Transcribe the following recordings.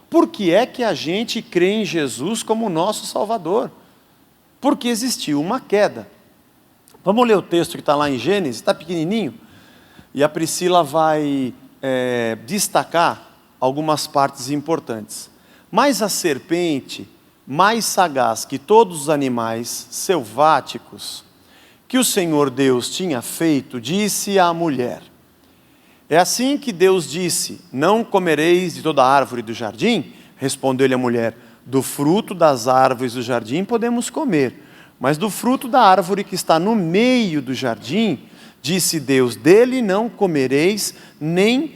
por que é que a gente crê em Jesus como nosso Salvador? Porque existiu uma queda. Vamos ler o texto que está lá em Gênesis, está pequenininho, e a Priscila vai destacar algumas partes importantes. Mas a serpente, mais sagaz que todos os animais selváticos que o Senhor Deus tinha feito, disse à mulher: é assim que Deus disse, não comereis de toda árvore do jardim? Respondeu-lhe a mulher: do fruto das árvores do jardim podemos comer, mas do fruto da árvore que está no meio do jardim, disse Deus, dele não comereis, nem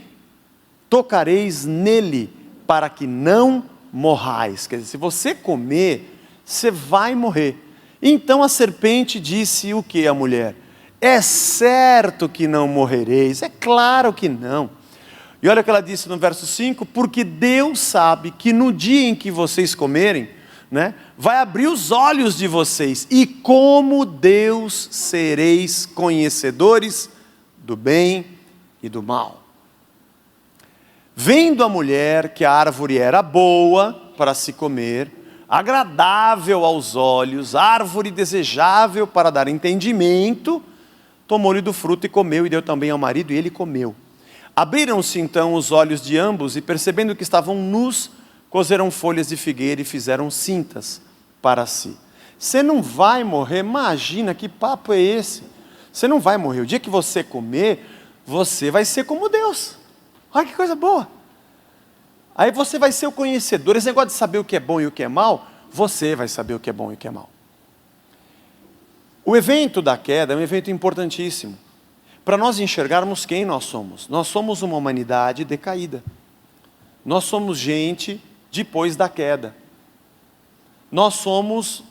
tocareis nele, para que não morrais. Quer dizer, se você comer, você vai morrer. Então a serpente disse o que a mulher? É certo que não morrereis. É claro que não. E olha o que ela disse no verso 5, porque Deus sabe que no dia em que vocês comerem, vai abrir os olhos de vocês, e como Deus sereis conhecedores do bem e do mal. Vendo a mulher que a árvore era boa para se comer, agradável aos olhos, árvore desejável para dar entendimento, tomou-lhe do fruto e comeu, e deu também ao marido, e ele comeu. Abriram-se então os olhos de ambos, e percebendo que estavam nus, cozeram folhas de figueira e fizeram cintas para si. Você não vai morrer, imagina que papo é esse? Você não vai morrer, o dia que você comer, você vai ser como Deus. Olha que coisa boa. Aí você vai ser o conhecedor, esse negócio de saber o que é bom e o que é mal, você vai saber o que é bom e o que é mal. O evento da queda é um evento importantíssimo, para nós enxergarmos quem nós somos. Nós somos uma humanidade decaída. Nós somos gente depois da queda. Nós somos,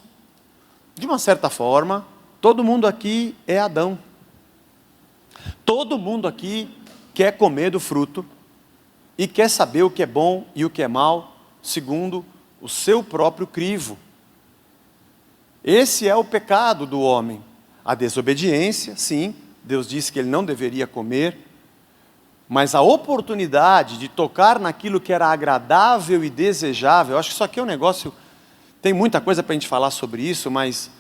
de uma certa forma, todo mundo aqui é Adão. Todo mundo aqui quer comer do fruto e quer saber o que é bom e o que é mal, segundo o seu próprio crivo. Esse é o pecado do homem. A desobediência, sim, Deus disse que ele não deveria comer, mas a oportunidade de tocar naquilo que era agradável e desejável, eu acho que isso aqui é um negócio, tem muita coisa para a gente falar sobre isso, mas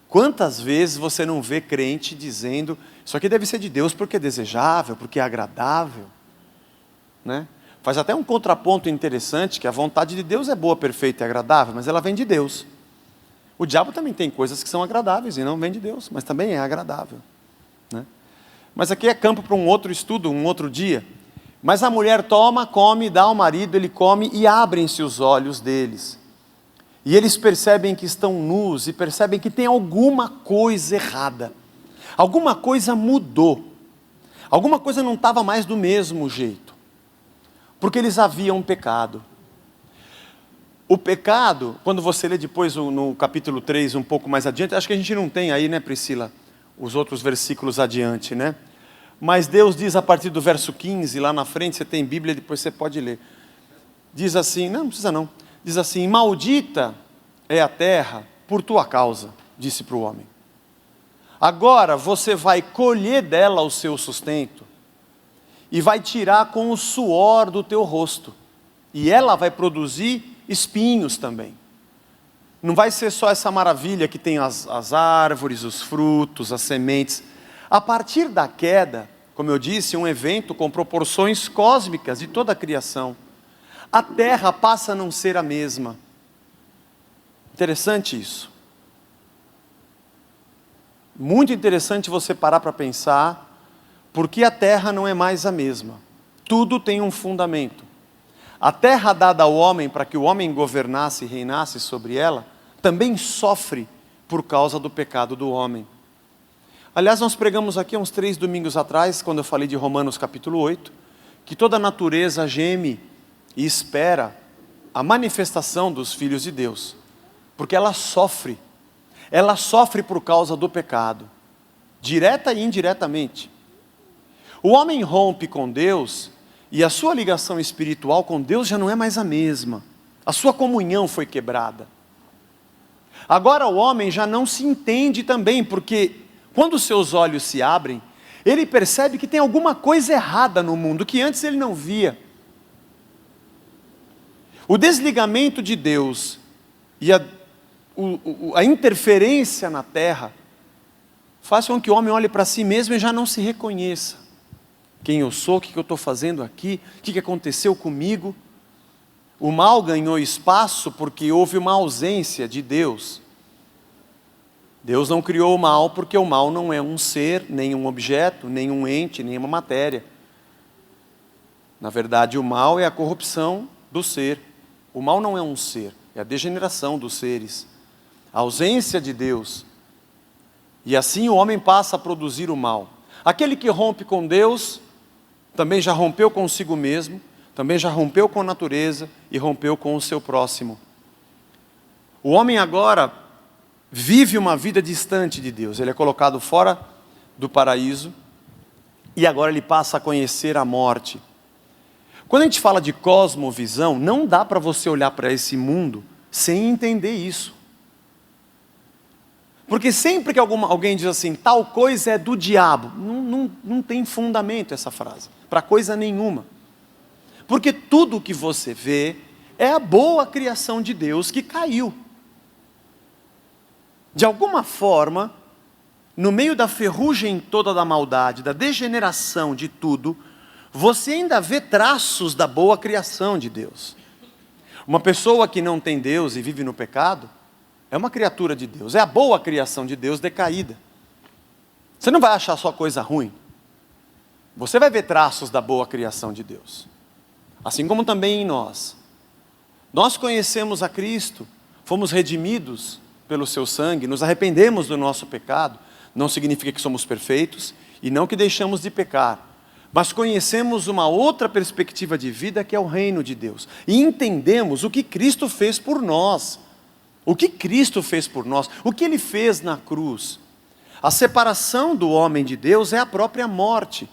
quantas vezes você não vê crente dizendo, isso aqui deve ser de Deus porque é desejável, porque é agradável, Faz até um contraponto interessante, que a vontade de Deus é boa, perfeita e agradável, mas ela vem de Deus. O diabo também tem coisas que são agradáveis e não vem de Deus, mas também é agradável. Mas aqui é campo para um outro estudo, um outro dia. Mas a mulher toma, come, dá ao marido, ele come e abrem-se os olhos deles. E eles percebem que estão nus e percebem que tem alguma coisa errada. Alguma coisa mudou. Alguma coisa não estava mais do mesmo jeito. Porque eles haviam pecado. O pecado, quando você lê depois no capítulo 3, um pouco mais adiante, acho que a gente não tem aí, Priscila, os outros versículos adiante, Mas Deus diz a partir do verso 15, lá na frente, você tem Bíblia, depois você pode ler. Diz assim, não precisa não, diz assim, maldita é a terra por tua causa, disse para o homem. Agora você vai colher dela o seu sustento, e vai tirar com o suor do teu rosto, e ela vai produzir espinhos também. Não vai ser só essa maravilha que tem as árvores, os frutos, as sementes. A partir da queda, como eu disse, um evento com proporções cósmicas de toda a criação. A terra passa a não ser a mesma. Interessante isso. Muito interessante você parar para pensar, porque a terra não é mais a mesma. Tudo tem um fundamento. A terra dada ao homem para que o homem governasse e reinasse sobre ela, também sofre por causa do pecado do homem. Aliás, nós pregamos aqui há uns 3 domingos atrás, quando eu falei de Romanos capítulo 8, que toda a natureza geme e espera a manifestação dos filhos de Deus, porque ela sofre por causa do pecado, direta e indiretamente. O homem rompe com Deus, e a sua ligação espiritual com Deus já não é mais a mesma. A sua comunhão foi quebrada. Agora o homem já não se entende também, porque quando os seus olhos se abrem, ele percebe que tem alguma coisa errada no mundo, que antes ele não via. O desligamento de Deus e a interferência na terra faz com que o homem olhe para si mesmo e já não se reconheça. Quem eu sou, o que eu estou fazendo aqui, o que aconteceu comigo. O mal ganhou espaço porque houve uma ausência de Deus. Deus não criou o mal porque o mal não é um ser, nem um objeto, nem um ente, nem uma matéria. Na verdade, o mal é a corrupção do ser. O mal não é um ser, é a degeneração dos seres. A ausência de Deus. E assim o homem passa a produzir o mal. Aquele que rompe com Deus, também já rompeu consigo mesmo, também já rompeu com a natureza e rompeu com o seu próximo. O homem agora vive uma vida distante de Deus. Ele é colocado fora do paraíso e agora ele passa a conhecer a morte. Quando a gente fala de cosmovisão, não dá para você olhar para esse mundo sem entender isso. Porque sempre que alguém diz assim, tal coisa é do diabo, não tem fundamento essa frase, para coisa nenhuma. Porque tudo que você vê é a boa criação de Deus que caiu. De alguma forma, no meio da ferrugem toda da maldade, da degeneração de tudo, você ainda vê traços da boa criação de Deus. Uma pessoa que não tem Deus e vive no pecado, é uma criatura de Deus, é a boa criação de Deus decaída. Você não vai achar só coisa ruim. Você vai ver traços da boa criação de Deus. Assim como também em nós. Nós conhecemos a Cristo, fomos redimidos pelo seu sangue, nos arrependemos do nosso pecado. Não significa que somos perfeitos e não que deixamos de pecar. Mas conhecemos uma outra perspectiva de vida que é o reino de Deus. E entendemos o que Cristo fez por nós. O que Cristo fez por nós, o que Ele fez na cruz. A separação do homem de Deus é a própria morte.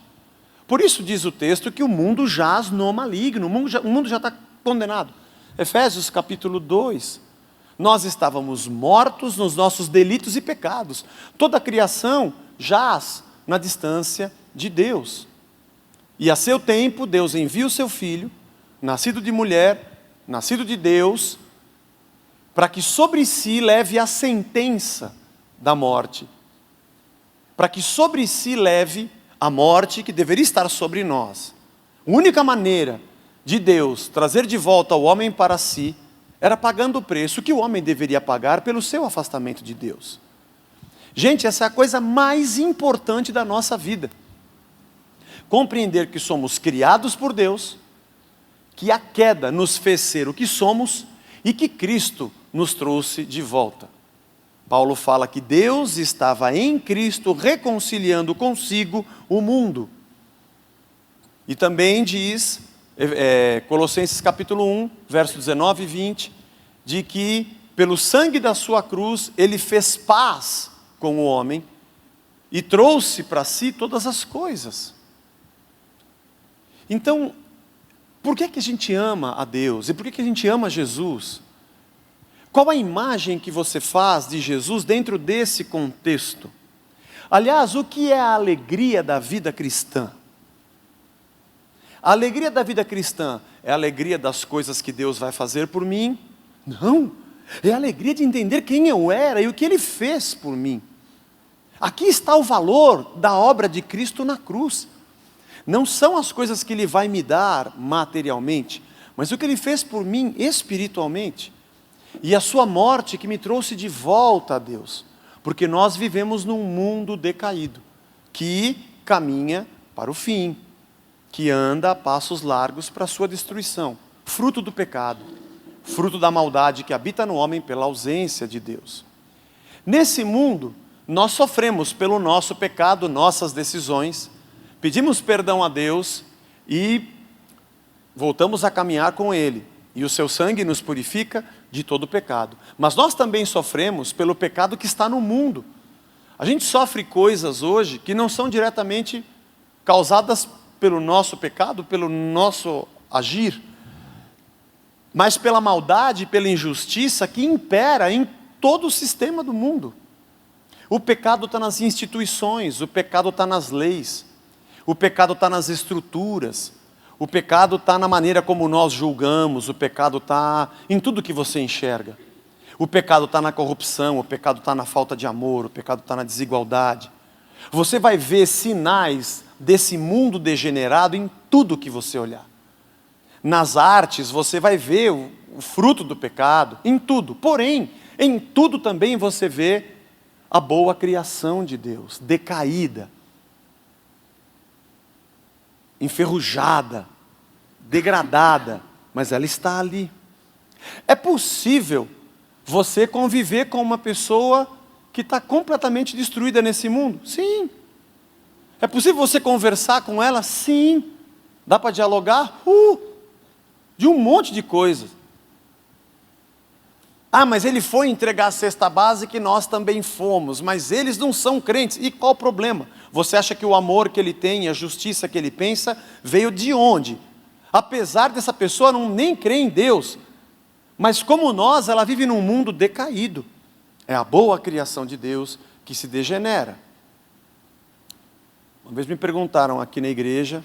Por isso diz o texto que o mundo jaz no maligno, o mundo já está condenado. Efésios capítulo 2. Nós estávamos mortos nos nossos delitos e pecados. Toda a criação jaz na distância de Deus. E a seu tempo, Deus envia o seu Filho, nascido de mulher, nascido de Deus, para que sobre si leve a sentença da morte. Para que sobre si leve a morte que deveria estar sobre nós. A única maneira de Deus trazer de volta o homem para si, era pagando o preço que o homem deveria pagar pelo seu afastamento de Deus. Gente, essa é a coisa mais importante da nossa vida. Compreender que somos criados por Deus, que a queda nos fez ser o que somos e que Cristo nos trouxe de volta. Paulo fala que Deus estava em Cristo reconciliando consigo o mundo. E também diz, Colossenses capítulo 1, verso 19 e 20, de que pelo sangue da sua cruz, Ele fez paz com o homem e trouxe para si todas as coisas. Então, por que a gente ama a Deus? E por que a gente ama Jesus? Qual a imagem que você faz de Jesus dentro desse contexto? Aliás, o que é a alegria da vida cristã? A alegria da vida cristã é a alegria das coisas que Deus vai fazer por mim? Não, é a alegria de entender quem eu era e o que Ele fez por mim. Aqui está o valor da obra de Cristo na cruz. Não são as coisas que Ele vai me dar materialmente, mas o que Ele fez por mim espiritualmente. E a sua morte que me trouxe de volta a Deus. Porque nós vivemos num mundo decaído, que caminha para o fim, que anda a passos largos para a sua destruição. Fruto do pecado, fruto da maldade que habita no homem pela ausência de Deus. Nesse mundo, nós sofremos pelo nosso pecado, nossas decisões, pedimos perdão a Deus e voltamos a caminhar com Ele. E o seu sangue nos purifica de todo pecado. Mas nós também sofremos pelo pecado que está no mundo. A gente sofre coisas hoje que não são diretamente causadas pelo nosso pecado, pelo nosso agir, mas pela maldade, pela injustiça que impera em todo o sistema do mundo. O pecado está nas instituições, o pecado está nas leis, o pecado está nas estruturas, O pecado está na maneira como nós julgamos, o pecado está em tudo que você enxerga. O pecado está na corrupção, o pecado está na falta de amor, o pecado está na desigualdade. Você vai ver sinais desse mundo degenerado em tudo que você olhar. Nas artes você vai ver o fruto do pecado, em tudo. Porém, em tudo também você vê a boa criação de Deus, decaída, enferrujada, degradada, mas ela está ali. É possível você conviver com uma pessoa que está completamente destruída nesse mundo? Sim. É possível você conversar com ela? Sim. Dá para dialogar? De um monte de coisas. Ah, mas ele foi entregar a cesta básica e nós também fomos, mas eles não são crentes. E qual o problema? Você acha que o amor que ele tem, a justiça que ele pensa, veio de onde? Apesar dessa pessoa não nem crer em Deus, mas como nós, ela vive num mundo decaído. É a boa criação de Deus que se degenera. Uma vez me perguntaram aqui na igreja,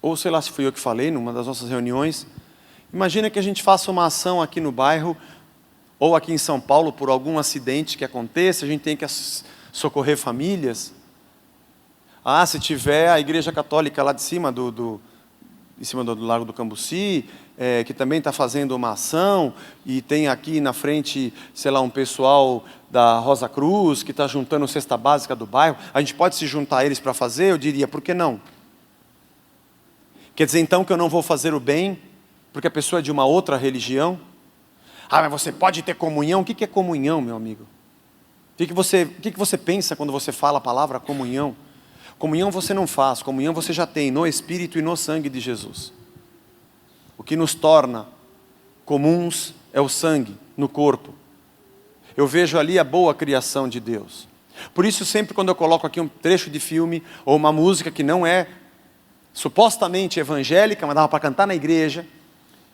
ou sei lá se fui eu que falei, numa das nossas reuniões, imagina que a gente faça uma ação aqui no bairro, ou aqui em São Paulo, por algum acidente que aconteça, a gente tem que socorrer famílias. Ah, se tiver a igreja católica lá de cima, em cima do Largo do Cambuci, que também está fazendo uma ação, e tem aqui na frente, sei lá, um pessoal da Rosa Cruz, que está juntando cesta básica do bairro, a gente pode se juntar a eles para fazer? Eu diria, por que não? Quer dizer então que eu não vou fazer o bem, porque a pessoa é de uma outra religião? Ah, mas você pode ter comunhão? O que é comunhão, meu amigo? O que você pensa quando você fala a palavra comunhão? Comunhão você não faz, comunhão você já tem no Espírito e no sangue de Jesus. O que nos torna comuns é o sangue no corpo. Eu vejo ali a boa criação de Deus. Por isso sempre quando eu coloco aqui um trecho de filme, ou uma música que não é supostamente evangélica, mas dava para cantar na igreja,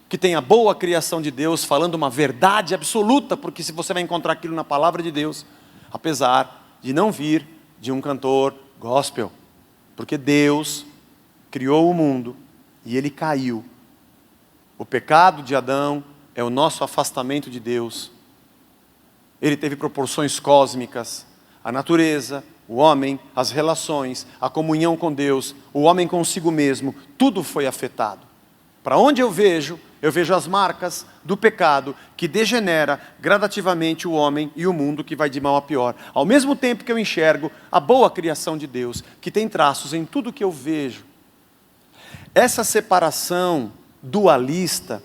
que tem a boa criação de Deus, falando uma verdade absoluta, porque se você vai encontrar aquilo na palavra de Deus, apesar de não vir de um cantor gospel, porque Deus criou o mundo e ele caiu. O pecado de Adão é o nosso afastamento de Deus. Ele teve proporções cósmicas, a natureza, o homem, as relações, a comunhão com Deus, o homem consigo mesmo, tudo foi afetado. Para onde eu vejo as marcas do pecado que degenera gradativamente o homem e o mundo que vai de mal a pior. Ao mesmo tempo que eu enxergo a boa criação de Deus, que tem traços em tudo que eu vejo. Essa separação dualista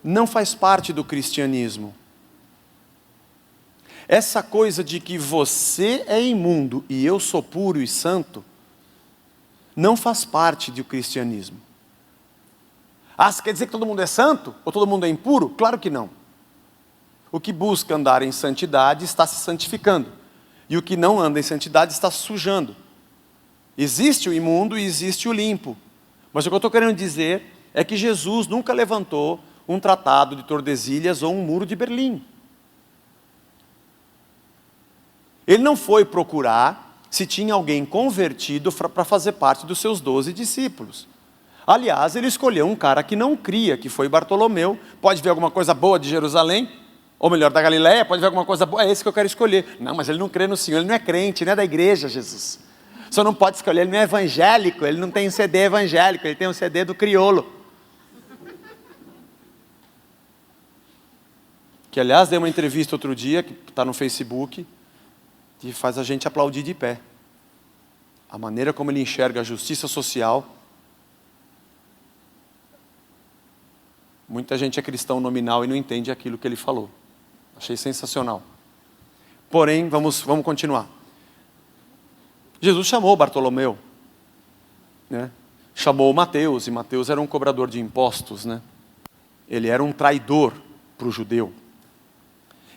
não faz parte do cristianismo. Essa coisa de que você é imundo e eu sou puro e santo, não faz parte do cristianismo. Ah, você quer dizer que todo mundo é santo? Ou todo mundo é impuro? Claro que não. O que busca andar em santidade está se santificando. E o que não anda em santidade está se sujando. Existe o imundo e existe o limpo. Mas o que eu estou querendo dizer é que Jesus nunca levantou um tratado de Tordesilhas ou um muro de Berlim. Ele não foi procurar se tinha alguém convertido para fazer parte dos seus 12 discípulos. Aliás, ele escolheu um cara que não cria, que foi Bartolomeu. Pode ver alguma coisa boa de Jerusalém? Ou melhor, da Galileia? Pode ver alguma coisa boa? É esse que eu quero escolher. Não, mas ele não crê no Senhor, ele não é crente, não é da igreja, Jesus. Só não pode escolher, ele não é evangélico, ele não tem um CD evangélico, ele tem um CD do crioulo. Que aliás, deu uma entrevista outro dia, que está no Facebook, que faz a gente aplaudir de pé. A maneira como ele enxerga a justiça social. Muita gente é cristão nominal e não entende aquilo que ele falou. Achei sensacional. Porém, vamos continuar. Jesus chamou Bartolomeu, né? Chamou Mateus, e Mateus era um cobrador de impostos, né? Ele era um traidor para o judeu.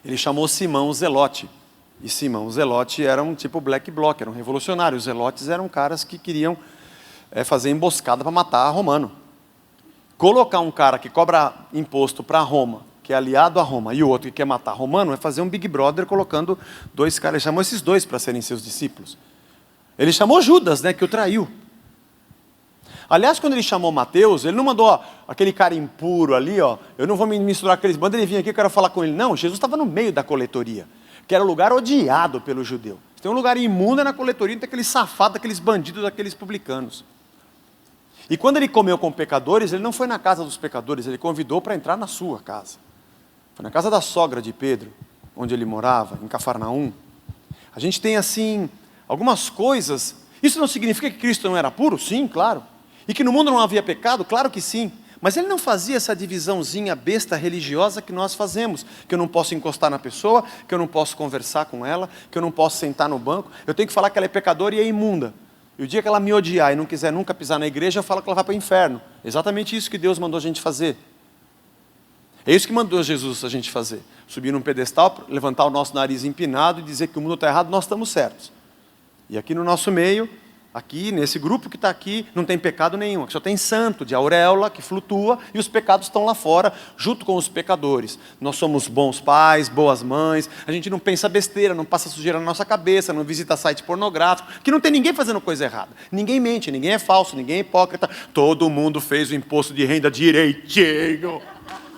Ele chamou Simão o Zelote. E Simão o Zelote era um tipo black bloc, era um revolucionário. Os zelotes eram caras que queriam fazer emboscada para matar romano. Colocar um cara que cobra imposto para Roma, que é aliado a Roma, e o outro que quer matar romano, é fazer um Big Brother colocando dois caras. Ele chamou esses dois para serem seus discípulos. Ele chamou Judas, né, que o traiu. Aliás, quando ele chamou Mateus, ele não mandou aquele cara impuro ali, eu não vou me misturar com aqueles bandos, ele vinha aqui, eu quero falar com ele. Não, Jesus estava no meio da coletoria, que era um lugar odiado pelo judeu. Tem um lugar imundo na coletoria, tem aqueles safados, aqueles bandidos, aqueles publicanos. E quando ele comeu com pecadores, ele não foi na casa dos pecadores, ele convidou para entrar na sua casa. Foi na casa da sogra de Pedro, onde ele morava, em Cafarnaum. A gente tem assim, algumas coisas. Isso não significa que Cristo não era puro? Sim, claro. E que no mundo não havia pecado? Claro que sim. Mas ele não fazia essa divisãozinha besta religiosa que nós fazemos. Que eu não posso encostar na pessoa, que eu não posso conversar com ela, que eu não posso sentar no banco. Eu tenho que falar que ela é pecadora e é imunda. E o dia que ela me odiar e não quiser nunca pisar na igreja, eu falo que ela vai para o inferno. Exatamente isso que Deus mandou a gente fazer. É isso que mandou Jesus a gente fazer. Subir num pedestal, levantar o nosso nariz empinado e dizer que o mundo está errado, nós estamos certos. E aqui no nosso meio, aqui nesse grupo que está aqui, não tem pecado nenhum. Aqui só tem santo, de auréola, que flutua, e os pecados estão lá fora, junto com os pecadores. Nós somos bons pais, boas mães, a gente não pensa besteira, não passa sujeira na nossa cabeça, não visita site pornográfico, que não tem ninguém fazendo coisa errada. Ninguém mente, ninguém é falso, ninguém é hipócrita. Todo mundo fez o imposto de renda direitinho.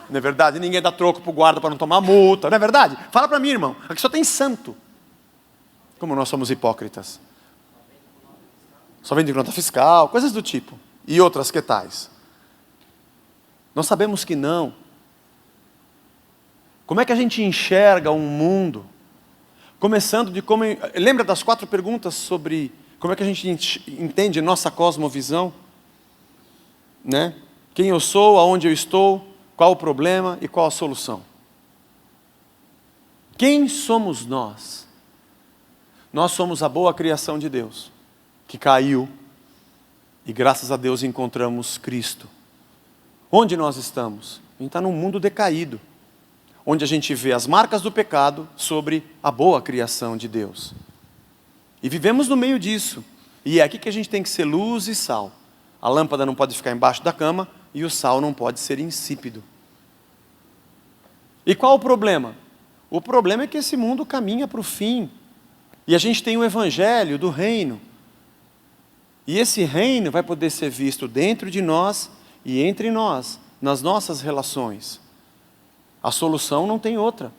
Não é verdade? Ninguém dá troco para o guarda para não tomar multa, não é verdade? Fala para mim, irmão, aqui só tem santo. Como nós somos hipócritas. Só vende nota fiscal, coisas do tipo. E outras que tais. Nós sabemos que não. Como é que a gente enxerga um mundo? Começando de como... Lembra das 4 perguntas sobre como é que a gente entende nossa cosmovisão? Né? Quem eu sou, aonde eu estou, qual o problema e qual a solução? Quem somos nós? Nós somos a boa criação de Deus, que caiu, e graças a Deus encontramos Cristo. Onde nós estamos? A gente está num mundo decaído, onde a gente vê as marcas do pecado sobre a boa criação de Deus. E vivemos no meio disso, e é aqui que a gente tem que ser luz e sal. A lâmpada não pode ficar embaixo da cama, e o sal não pode ser insípido. E qual o problema? O problema é que esse mundo caminha para o fim, e a gente tem o evangelho do reino. E esse reino vai poder ser visto dentro de nós e entre nós, nas nossas relações. A solução não tem outra.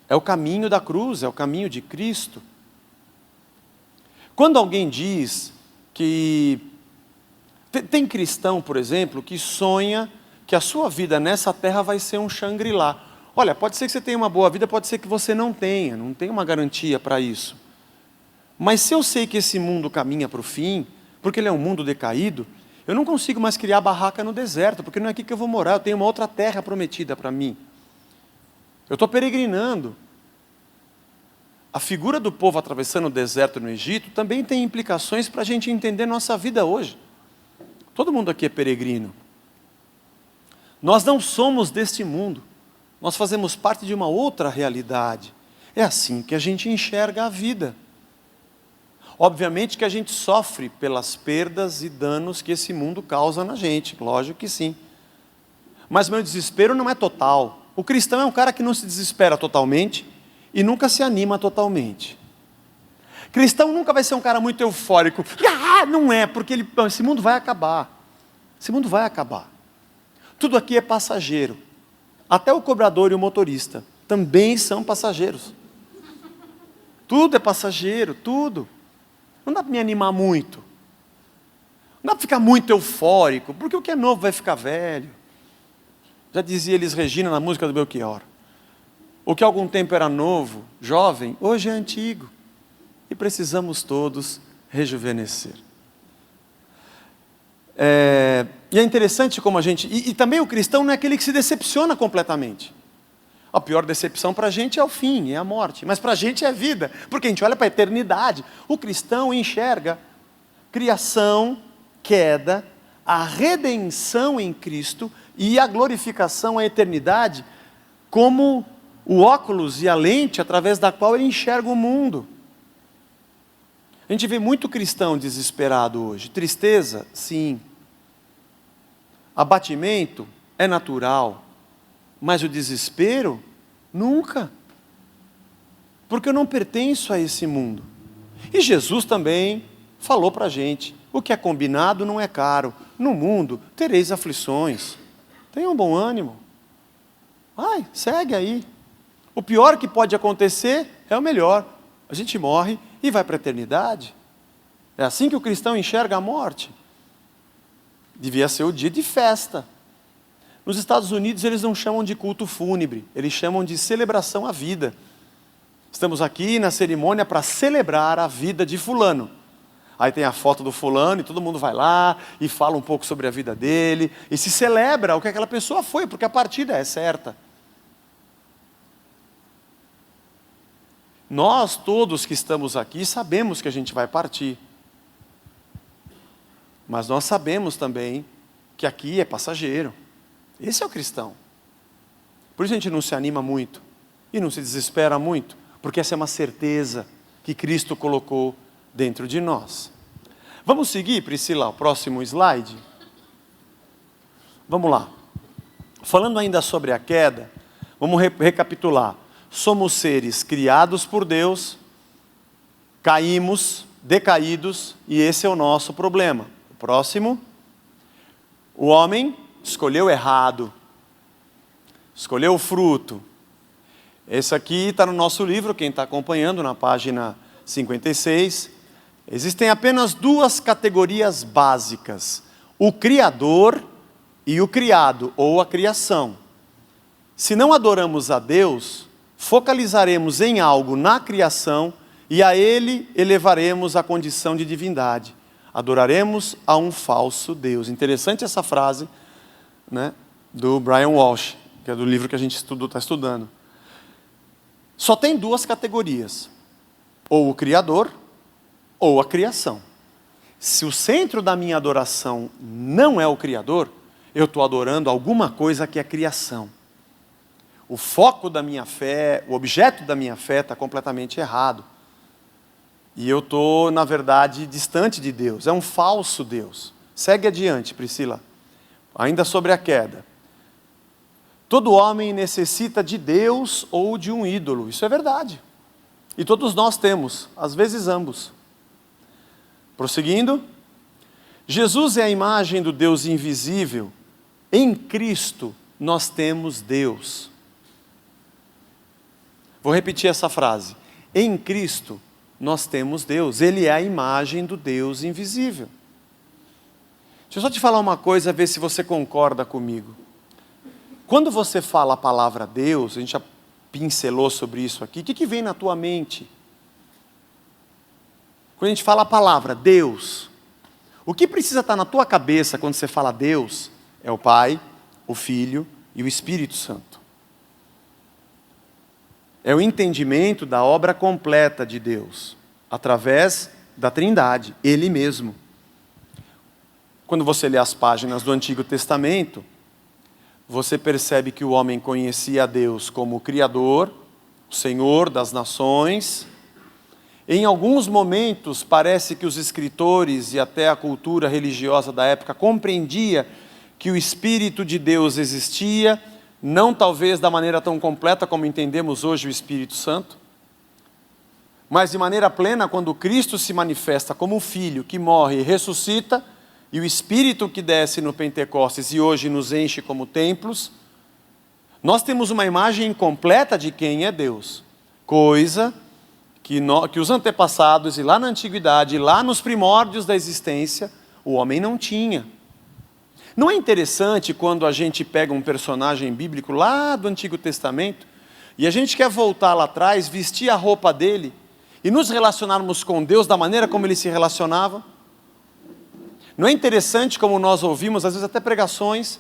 É o caminho da cruz, é o caminho de Cristo. Quando alguém diz que... Tem cristão, por exemplo, que sonha que a sua vida nessa terra vai ser um Shangri-La. Olha, pode ser que você tenha uma boa vida, pode ser que você não tenha uma garantia para isso. Mas se eu sei que esse mundo caminha para o fim, porque ele é um mundo decaído, eu não consigo mais criar barraca no deserto, porque não é aqui que eu vou morar, eu tenho uma outra terra prometida para mim. Eu estou peregrinando. A figura do povo atravessando o deserto no Egito também tem implicações para a gente entender nossa vida hoje. Todo mundo aqui é peregrino. Nós não somos deste mundo, nós fazemos parte de uma outra realidade. É assim que a gente enxerga a vida. Obviamente que a gente sofre pelas perdas e danos que esse mundo causa na gente, lógico que sim. Mas meu desespero não é total. O cristão é um cara que não se desespera totalmente e nunca se anima totalmente. Cristão nunca vai ser um cara muito eufórico. Não é, porque esse mundo vai acabar. Esse mundo vai acabar. Tudo aqui é passageiro. Até o cobrador e o motorista também são passageiros. Tudo é passageiro, tudo. Não dá para me animar muito. Não dá para ficar muito eufórico, porque o que é novo vai ficar velho. Já dizia Elis Regina na música do Belchior. O que há algum tempo era novo, jovem, hoje é antigo. E precisamos todos rejuvenescer. E é interessante como a gente... E também o cristão não é aquele que se decepciona completamente. A pior decepção para a gente é o fim, é a morte. Mas para a gente é a vida, porque a gente olha para a eternidade. O cristão enxerga criação, queda, a redenção em Cristo e a glorificação, a eternidade, como o óculos e a lente através da qual ele enxerga o mundo. A gente vê muito cristão desesperado hoje. Tristeza, sim. Abatimento é natural. Mas o desespero, nunca. Porque eu não pertenço a esse mundo. E Jesus também falou para a gente o que é combinado não é caro. No mundo tereis aflições. Tenham bom ânimo. Vai, segue aí. O pior que pode acontecer é o melhor. A gente morre e vai para a eternidade. É assim que o cristão enxerga a morte. Devia ser o dia de festa. Nos Estados Unidos eles não chamam de culto fúnebre, eles chamam de celebração à vida. Estamos aqui na cerimônia para celebrar a vida de fulano. Aí tem a foto do fulano e todo mundo vai lá e fala um pouco sobre a vida dele. E se celebra o que aquela pessoa foi, porque a partida é certa. Nós todos que estamos aqui sabemos que a gente vai partir. Mas nós sabemos também que aqui é passageiro. Esse é o cristão. Por isso a gente não se anima muito e não se desespera muito, porque essa é uma certeza que Cristo colocou dentro de nós. Vamos seguir, Priscila, o próximo slide? Vamos lá. Falando ainda sobre a queda, vamos recapitular. Somos seres criados por Deus, caímos, decaídos, e esse é o nosso problema. O próximo. O homem escolheu errado. Escolheu o fruto. Esse aqui está no nosso livro, quem está acompanhando, na página 56. Existem apenas duas categorias básicas: o Criador e o criado, ou a criação. Se não adoramos a Deus, focalizaremos em algo na criação e a Ele elevaremos a condição de divindade. Adoraremos a um falso Deus. Interessante essa frase, né, do Brian Walsh, que é do livro que a gente está estudando. Só tem duas categorias: ou o Criador, ou a criação. Se o centro da minha adoração não é o Criador, eu estou adorando alguma coisa que é criação. O foco da minha fé, o objeto da minha fé está completamente errado. E eu estou, na verdade, distante de Deus. É um falso Deus. Segue adiante, Priscila. Ainda sobre a queda. Todo homem necessita de Deus ou de um ídolo. Isso é verdade. E todos nós temos, às vezes ambos. Prosseguindo. Jesus é a imagem do Deus invisível. Em Cristo nós temos Deus. Vou repetir essa frase. Em Cristo nós temos Deus. Ele é a imagem do Deus invisível. Deixa eu só te falar uma coisa, ver se você concorda comigo. Quando você fala a palavra Deus, a gente já pincelou sobre isso aqui, o que vem na tua mente? Quando a gente fala a palavra Deus, o que precisa estar na tua cabeça quando você fala Deus? É o Pai, o Filho e o Espírito Santo. É o entendimento da obra completa de Deus, através da Trindade, Ele mesmo. Quando você lê as páginas do Antigo Testamento, você percebe que o homem conhecia a Deus como o Criador, o Senhor das nações. Em alguns momentos, parece que os escritores e até a cultura religiosa da época compreendia que o Espírito de Deus existia, não talvez da maneira tão completa como entendemos hoje o Espírito Santo, mas de maneira plena quando Cristo se manifesta como o Filho que morre e ressuscita, e o Espírito que desce no Pentecostes e hoje nos enche como templos, nós temos uma imagem completa de quem é Deus, coisa que os antepassados, e lá na antiguidade, e lá nos primórdios da existência, o homem não tinha. Não é interessante quando a gente pega um personagem bíblico lá do Antigo Testamento, e a gente quer voltar lá atrás, vestir a roupa dele, e nos relacionarmos com Deus da maneira como ele se relacionava? Não é interessante como nós ouvimos, às vezes até pregações,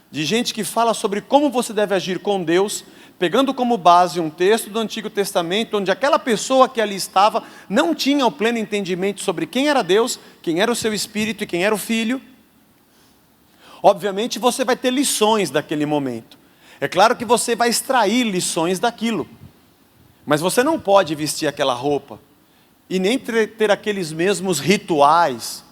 de gente que fala sobre como você deve agir com Deus, pegando como base um texto do Antigo Testamento, onde aquela pessoa que ali estava não tinha o pleno entendimento sobre quem era Deus, quem era o seu Espírito e quem era o Filho. Obviamente você vai ter lições daquele momento. É claro que você vai extrair lições daquilo. Mas você não pode vestir aquela roupa e nem ter aqueles mesmos rituais.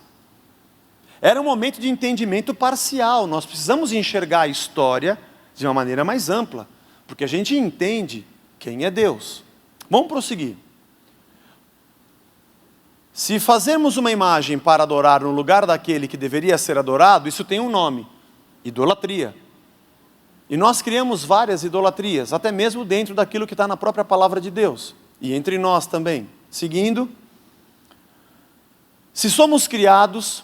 Era um momento de entendimento parcial. Nós precisamos enxergar a história de uma maneira mais ampla, porque a gente entende quem é Deus. Vamos prosseguir. Se fazermos uma imagem para adorar no lugar daquele que deveria ser adorado, isso tem um nome: idolatria. E nós criamos várias idolatrias, até mesmo dentro daquilo que está na própria palavra de Deus, e entre nós também. Seguindo, se somos criados,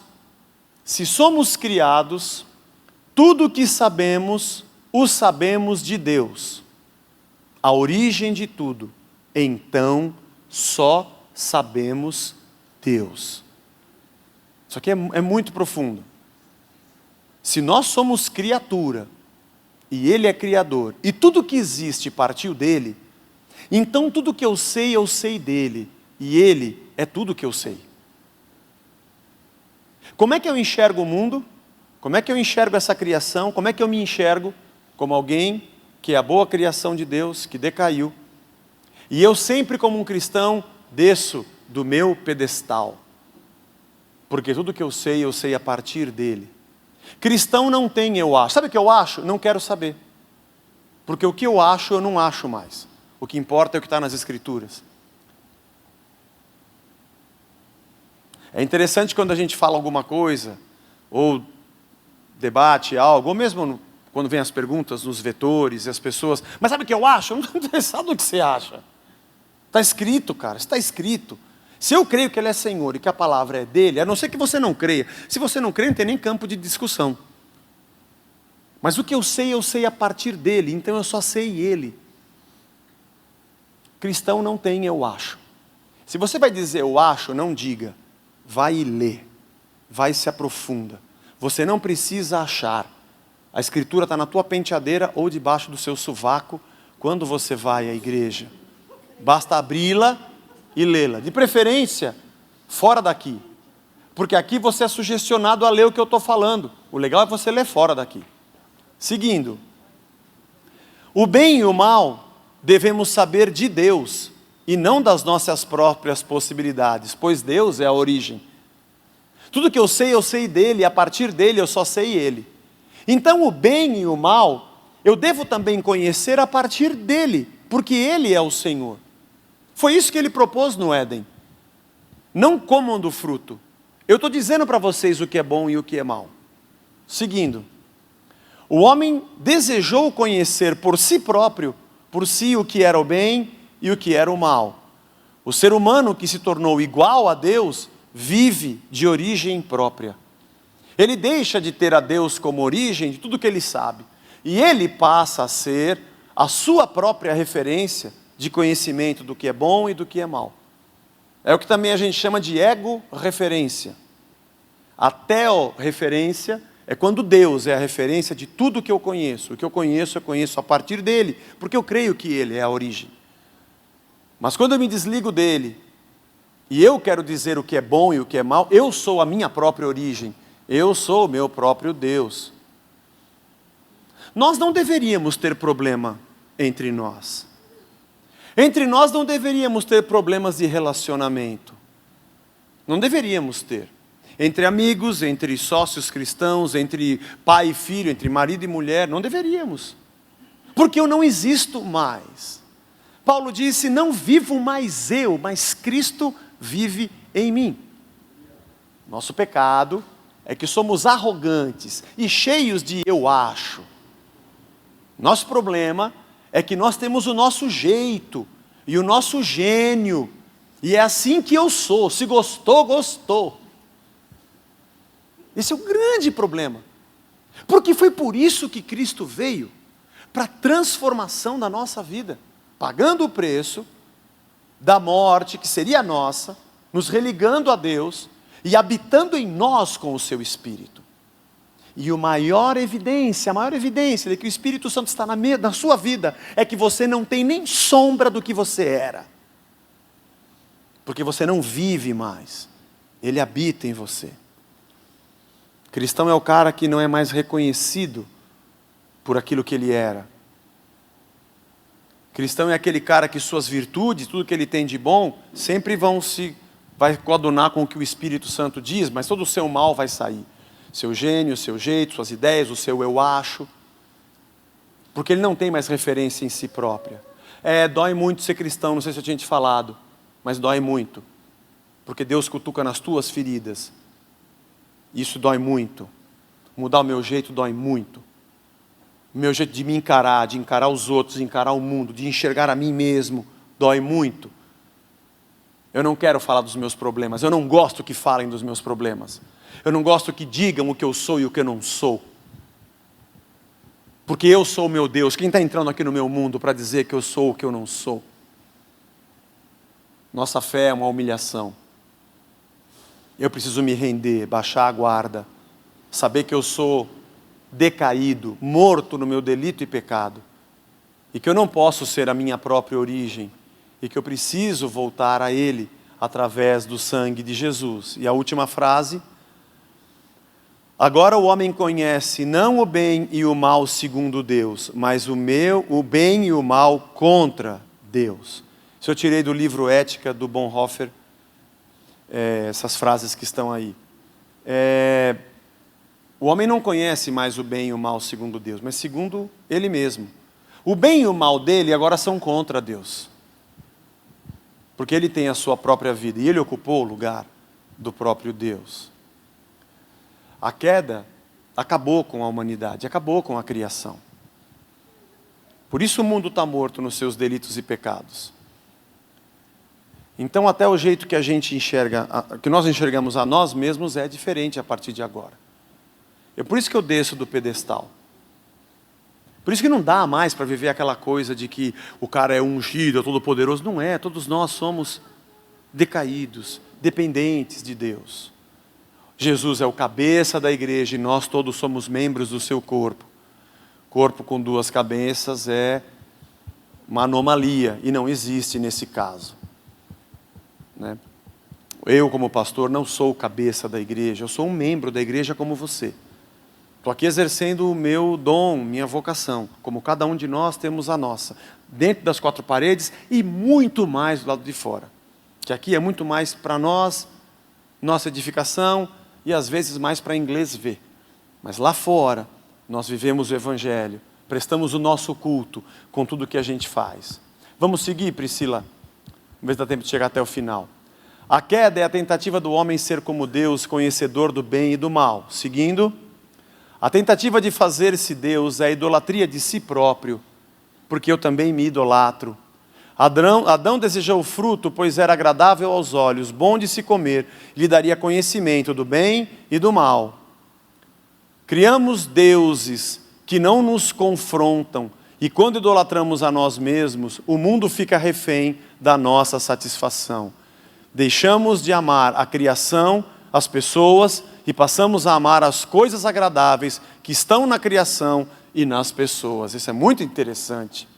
tudo o que sabemos, o sabemos de Deus, a origem de tudo, então só sabemos Deus. Isso aqui é muito profundo. Se nós somos criatura, e Ele é Criador, e tudo que existe partiu dEle, então tudo que eu sei dEle, e Ele é tudo que eu sei. Como é que eu enxergo o mundo? Como é que eu enxergo essa criação? Como é que eu me enxergo? Como alguém que é a boa criação de Deus, que decaiu. E eu sempre, como um cristão, desço do meu pedestal. Porque tudo que eu sei a partir dEle. Cristão não tem eu acho. Sabe o que eu acho? Não quero saber. Porque o que eu acho, eu não acho mais. O que importa é o que está nas Escrituras. É interessante quando a gente fala alguma coisa, ou debate algo, ou mesmo quando vem as perguntas nos vetores e as pessoas, mas sabe o que eu acho? Eu não estou interessado no que você acha. Está escrito, cara, está escrito. Se eu creio que Ele é Senhor e que a palavra é dEle, a não ser que você não creia. Se você não crê, não tem nem campo de discussão. Mas o que eu sei a partir dEle, então eu só sei Ele. Cristão não tem eu acho. Se você vai dizer eu acho, não diga. Vai e lê. Vai e se aprofunda. Você não precisa achar. A Escritura está na tua penteadeira ou debaixo do seu sovaco quando você vai à igreja. Basta abri-la e lê-la. De preferência, fora daqui. Porque aqui você é sugestionado a ler o que eu estou falando. O legal é você ler fora daqui. Seguindo. O bem e o mal devemos saber de Deus e não das nossas próprias possibilidades, pois Deus é a origem. Tudo que eu sei dEle, e a partir dEle eu só sei Ele. Então o bem e o mal, eu devo também conhecer a partir dEle, porque Ele é o Senhor. Foi isso que Ele propôs no Éden. Não comam do fruto. Eu estou dizendo para vocês o que é bom e o que é mal. Seguindo. O homem desejou conhecer por si próprio, por si o que era o bem e o que era o mal. O ser humano que se tornou igual a Deus, vive de origem própria. Ele deixa de ter a Deus como origem de tudo que ele sabe. E ele passa a ser a sua própria referência de conhecimento do que é bom e do que é mal. É o que também a gente chama de ego-referência. A teo-referência é quando Deus é a referência de tudo que eu conheço. O que eu conheço a partir dele, porque eu creio que ele é a origem. Mas quando eu me desligo dele, e eu quero dizer o que é bom e o que é mal, eu sou a minha própria origem. Eu sou o meu próprio Deus. Nós não deveríamos ter problema entre nós. Entre nós não deveríamos ter problemas de relacionamento. Não deveríamos ter. Entre amigos, entre sócios cristãos, entre pai e filho, entre marido e mulher, não deveríamos. Porque eu não existo mais. Paulo disse, não vivo mais eu, mas Cristo vive em mim. Nosso pecado é que somos arrogantes e cheios de eu acho. Nosso problema é que nós temos o nosso jeito e o nosso gênio. E é assim que eu sou, se gostou, gostou. Esse é o grande problema. Porque foi por isso que Cristo veio, para a transformação da nossa vida. Pagando o preço da morte, que seria nossa, nos religando a Deus e habitando em nós com o seu Espírito. E a maior evidência de que o Espírito Santo está na sua vida, é que você não tem nem sombra do que você era. Porque você não vive mais. Ele habita em você. Cristão é o cara que não é mais reconhecido por aquilo que ele era. Cristão é aquele cara que suas virtudes, tudo que ele tem de bom, sempre vai coadunar com o que o Espírito Santo diz, mas todo o seu mal vai sair. Seu gênio, seu jeito, suas ideias, o seu eu acho. Porque ele não tem mais referência em si própria. Dói muito ser cristão, não sei se eu tinha te falado, mas dói muito. porque Deus cutuca nas tuas feridas. Isso dói muito. Mudar o meu jeito dói muito. O meu jeito de me encarar, de encarar os outros, de encarar o mundo, de enxergar a mim mesmo, dói muito. Eu não quero falar dos meus problemas, eu não gosto que falem dos meus problemas. Eu não gosto que digam o que eu sou e o que eu não sou. Porque eu sou o meu Deus. Quem está entrando aqui no meu mundo para dizer que eu sou o que eu não sou? Nossa fé é uma humilhação. Eu preciso me render, baixar a guarda, saber que eu sou decaído, morto no meu delito e pecado, e que eu não posso ser a minha própria origem, e que eu preciso voltar a Ele através do sangue de Jesus. E a última frase: agora o homem conhece não o bem e o mal segundo Deus, mas o bem e o mal contra Deus. Isso eu tirei do livro Ética, do Bonhoeffer, essas frases que estão aí. O homem não conhece mais o bem e o mal segundo Deus, mas segundo ele mesmo. O bem e o mal dele agora são contra Deus. Porque ele tem a sua própria vida e ele ocupou o lugar do próprio Deus. A queda acabou com a humanidade, acabou com a criação. Por isso o mundo está morto nos seus delitos e pecados. Então até o jeito que a gente enxerga, que nós enxergamos a nós mesmos é diferente a partir de agora. É por isso que eu desço do pedestal. Por isso que não dá mais para viver aquela coisa de que o cara é ungido, é todo poderoso. Não é, todos nós somos decaídos, dependentes de Deus. Jesus é o cabeça da igreja e nós todos somos membros do seu corpo. Corpo com duas cabeças é uma anomalia e não existe nesse caso. Né? Eu, como pastor, não sou o cabeça da igreja, eu sou um membro da igreja como você. Estou aqui exercendo o meu dom, minha vocação, como cada um de nós temos a nossa, dentro das quatro paredes e muito mais do lado de fora. Que aqui é muito mais para nós, nossa edificação, e às vezes mais para inglês ver. Mas lá fora, nós vivemos o Evangelho, prestamos o nosso culto com tudo que a gente faz. Vamos seguir, Priscila? Vamos ver se dá tempo de chegar até o final. A queda é a tentativa do homem ser como Deus, conhecedor do bem e do mal. Seguindo, a tentativa de fazer-se Deus é a idolatria de si próprio, porque eu também me idolatro. Adão desejou o fruto, pois era agradável aos olhos, bom de se comer, e lhe daria conhecimento do bem e do mal. Criamos deuses que não nos confrontam, e quando idolatramos a nós mesmos, o mundo fica refém da nossa satisfação. Deixamos de amar a criação, as pessoas, e passamos a amar as coisas agradáveis que estão na criação e nas pessoas. Isso é muito interessante.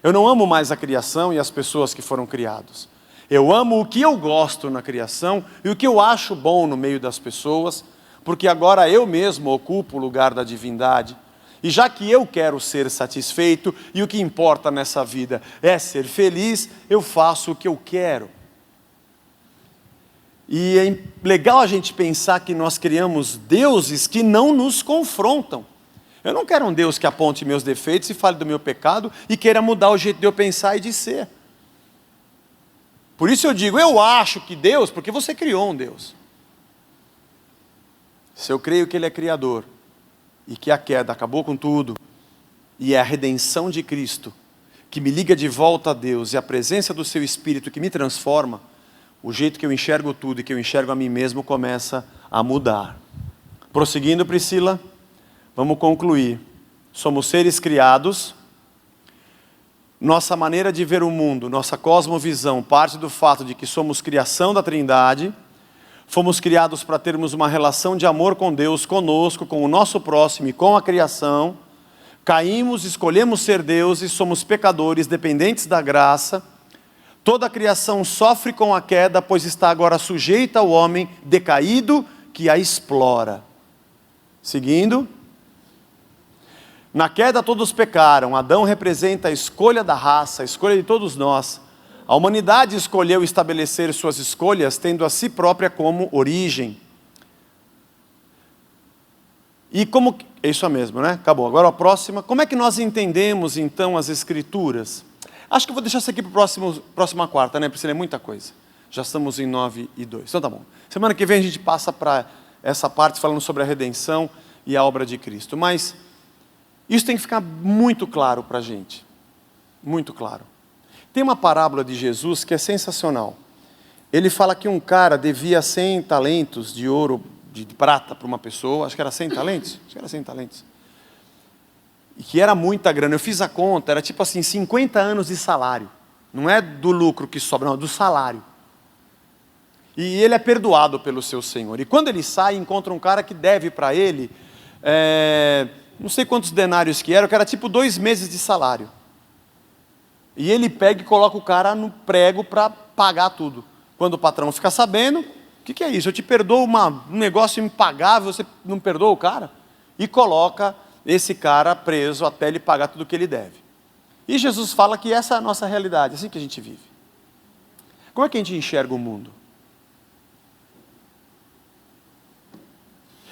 Eu não amo mais a criação e as pessoas que foram criados. Eu amo o que eu gosto na criação e o que eu acho bom no meio das pessoas, porque agora eu mesmo ocupo o lugar da divindade. E já que eu quero ser satisfeito e o que importa nessa vida é ser feliz, eu faço o que eu quero. E é legal a gente pensar que nós criamos deuses que não nos confrontam. Eu não quero um Deus que aponte meus defeitos e fale do meu pecado e queira mudar o jeito de eu pensar e de ser. Por isso eu digo, eu acho que Deus, porque você criou um Deus. Se eu creio que Ele é Criador e que a queda acabou com tudo, e é a redenção de Cristo que me liga de volta a Deus e a presença do Seu Espírito que me transforma, o jeito que eu enxergo tudo e que eu enxergo a mim mesmo começa a mudar. Prosseguindo, Priscila, vamos concluir. Somos seres criados. Nossa maneira de ver o mundo, nossa cosmovisão, parte do fato de que somos criação da Trindade. Fomos criados para termos uma relação de amor com Deus, conosco, com o nosso próximo e com a criação. Caímos, escolhemos ser Deus e somos pecadores, dependentes da graça. Toda a criação sofre com a queda, pois está agora sujeita ao homem decaído que a explora. Seguindo. Na queda todos pecaram. Adão representa a escolha da raça, a escolha de todos nós. A humanidade escolheu estabelecer suas escolhas, tendo a si própria como origem. E como... É isso mesmo, né? Acabou. Agora a próxima. Como é que nós entendemos, então, as Escrituras? Acho que eu vou deixar isso aqui para a próxima quarta, né? Porque é muita coisa. Já estamos em 9:2. Então tá bom. Semana que vem a gente passa para essa parte falando sobre a redenção e a obra de Cristo. Mas isso tem que ficar muito claro para a gente. Muito claro. Tem uma parábola de Jesus que é sensacional. Ele fala que um cara devia 100 talentos de ouro, de prata para uma pessoa. Acho que era 100 talentos. Acho que era 100 talentos. E que era muita grana. Eu fiz a conta, era tipo assim, 50 anos de salário. Não é do lucro que sobra, não, é do salário. E ele é perdoado pelo seu senhor. E quando ele sai, encontra um cara que deve para ele, não sei quantos denários que era tipo 2 meses de salário. E ele pega e coloca o cara no prego para pagar tudo. Quando o patrão fica sabendo, o que é isso? Eu te perdoo um negócio impagável, você não perdoa o cara? E coloca esse cara preso até ele pagar tudo o que ele deve. E Jesus fala que essa é a nossa realidade, é assim que a gente vive. Como é que a gente enxerga o mundo?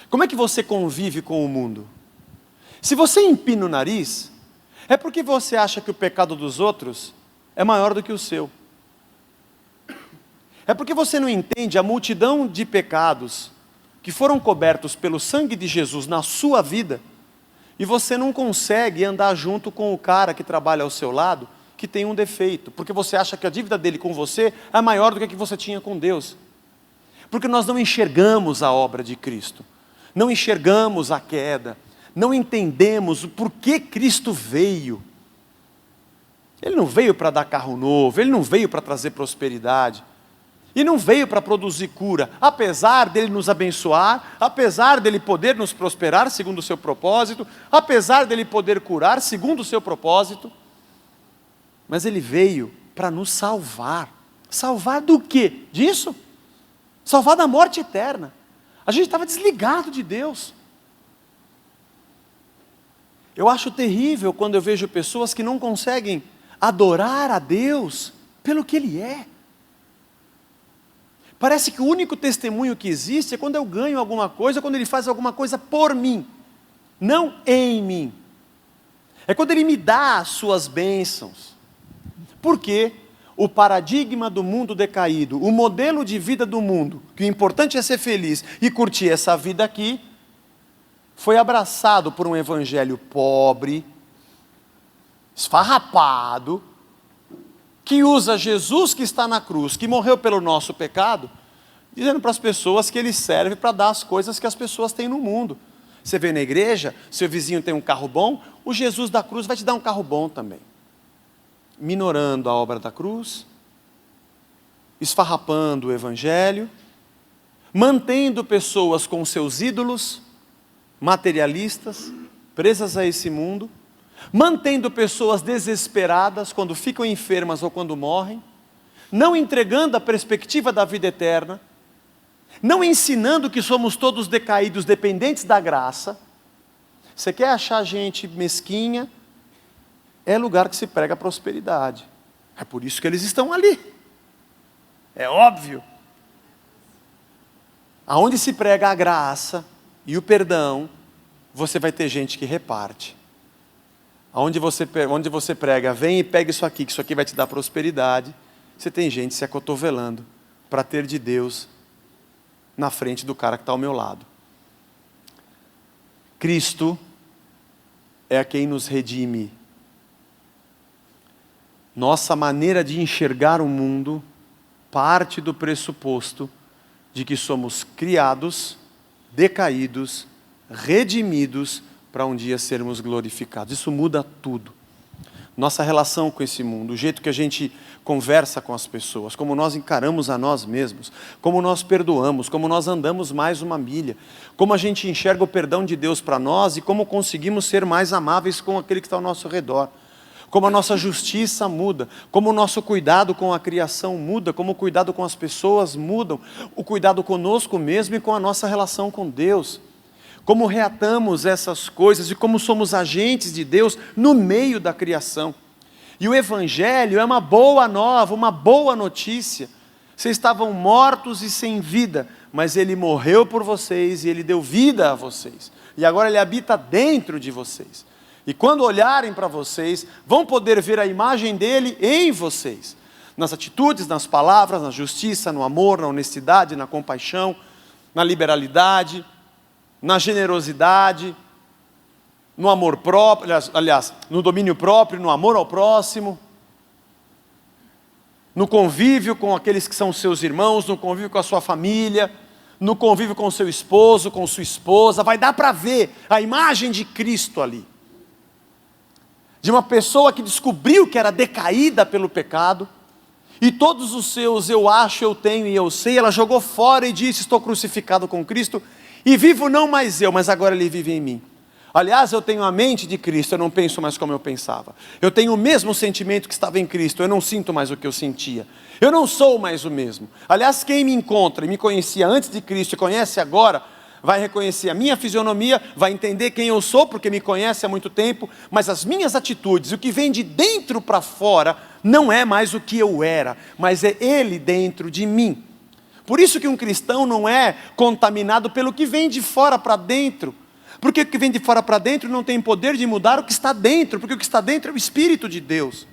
Como é que você convive com o mundo? Se você empina o nariz, é porque você acha que o pecado dos outros é maior do que o seu. É porque você não entende a multidão de pecados que foram cobertos pelo sangue de Jesus na sua vida, e você não consegue andar junto com o cara que trabalha ao seu lado, que tem um defeito, porque você acha que a dívida dele com você é maior do que a que você tinha com Deus. Porque nós não enxergamos a obra de Cristo, não enxergamos a queda, não entendemos o porquê Cristo veio. Ele não veio para dar carro novo, ele não veio para trazer prosperidade, e não veio para produzir cura, apesar dele nos abençoar, apesar dele poder nos prosperar segundo o seu propósito, apesar dele poder curar segundo o seu propósito, mas ele veio para nos salvar. Salvar do quê? Disso? Salvar da morte eterna. A gente estava desligado de Deus. Eu acho terrível quando eu vejo pessoas que não conseguem adorar a Deus pelo que Ele é. Parece que o único testemunho que existe é quando eu ganho alguma coisa, quando Ele faz alguma coisa por mim, não em mim. É quando Ele me dá as suas bênçãos. Porque o paradigma do mundo decaído, o modelo de vida do mundo, que o importante é ser feliz e curtir essa vida aqui, foi abraçado por um evangelho pobre, esfarrapado, que usa Jesus que está na cruz, que morreu pelo nosso pecado, dizendo para as pessoas que Ele serve para dar as coisas que as pessoas têm no mundo. Você vê na igreja, seu vizinho tem um carro bom, o Jesus da cruz vai te dar um carro bom também. Minorando a obra da cruz, esfarrapando o evangelho, mantendo pessoas com seus ídolos, materialistas, presas a esse mundo, mantendo pessoas desesperadas quando ficam enfermas ou quando morrem, não entregando a perspectiva da vida eterna, não ensinando que somos todos decaídos, dependentes da graça. Você quer achar gente mesquinha? É lugar que se prega a prosperidade. É por isso que eles estão ali. É óbvio. Aonde se prega a graça e o perdão, você vai ter gente que reparte. Onde você prega, vem e pega isso aqui, que isso aqui vai te dar prosperidade, você tem gente se acotovelando para ter de Deus na frente do cara que está ao meu lado. Cristo é a quem nos redime. Nossa maneira de enxergar o mundo parte do pressuposto de que somos criados, decaídos, redimidos, para um dia sermos glorificados. Isso muda tudo. Nossa relação com esse mundo, o jeito que a gente conversa com as pessoas, como nós encaramos a nós mesmos, como nós perdoamos, como nós andamos mais uma milha, como a gente enxerga o perdão de Deus para nós e como conseguimos ser mais amáveis com aquele que está ao nosso redor. Como a nossa justiça muda, como o nosso cuidado com a criação muda, como o cuidado com as pessoas mudam, o cuidado conosco mesmo e com a nossa relação com Deus. Como reatamos essas coisas e como somos agentes de Deus no meio da criação. E o Evangelho é uma boa nova, uma boa notícia. Vocês estavam mortos e sem vida, mas Ele morreu por vocês e Ele deu vida a vocês. E agora Ele habita dentro de vocês. E quando olharem para vocês, vão poder ver a imagem dEle em vocês. nas atitudes, nas palavras, na justiça, no amor, na honestidade, na compaixão, na liberalidade, na generosidade, no amor próprio, aliás, no domínio próprio, no amor ao próximo, no convívio com aqueles que são seus irmãos, no convívio com a sua família, no convívio com o seu esposo, com sua esposa. Vai dar para ver a imagem de Cristo ali. De uma pessoa que descobriu que era decaída pelo pecado, e todos os seus eu acho, eu tenho e eu sei, ela jogou fora e disse: estou crucificado com Cristo, e vivo não mais eu, mas agora Ele vive em mim. Aliás, eu tenho a mente de Cristo, eu não penso mais como eu pensava. Eu tenho o mesmo sentimento que estava em Cristo, eu não sinto mais o que eu sentia. Eu não sou mais o mesmo. Aliás, quem me encontra e me conhecia antes de Cristo e conhece agora, vai reconhecer a minha fisionomia, vai entender quem eu sou, porque me conhece há muito tempo, mas as minhas atitudes, o que vem de dentro para fora, não é mais o que eu era, mas é Ele dentro de mim. Por isso que um cristão não é contaminado pelo que vem de fora para dentro, porque o que vem de fora para dentro não tem poder de mudar o que está dentro, porque o que está dentro é o Espírito de Deus.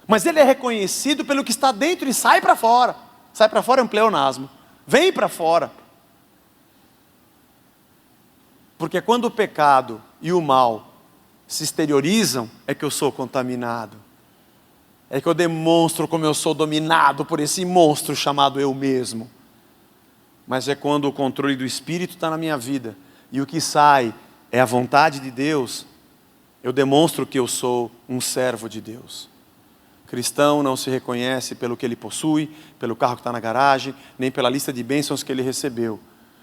Mas ele é reconhecido pelo que está dentro e sai para fora. Sai para fora é um pleonasmo. Vem para fora. Porque quando o pecado e o mal se exteriorizam, é que eu sou contaminado. É que eu demonstro como eu sou dominado por esse monstro chamado eu mesmo. Mas é quando o controle do Espírito está na minha vida, e o que sai é a vontade de Deus, eu demonstro que eu sou um servo de Deus. Cristão não se reconhece pelo que ele possui, pelo carro que está na garagem, nem pela lista de bênçãos que ele recebeu,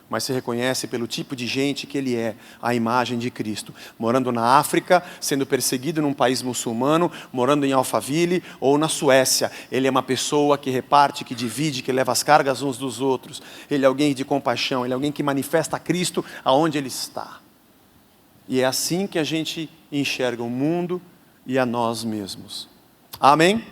mas se reconhece pelo tipo de gente que ele é, a imagem de Cristo. Morando na África, sendo perseguido num país muçulmano, morando em Alphaville ou na Suécia, ele é uma pessoa que reparte, que divide, que leva as cargas uns dos outros. Ele é alguém de compaixão, ele é alguém que manifesta Cristo aonde ele está. E é assim que a gente enxerga o mundo e a nós mesmos. Amém?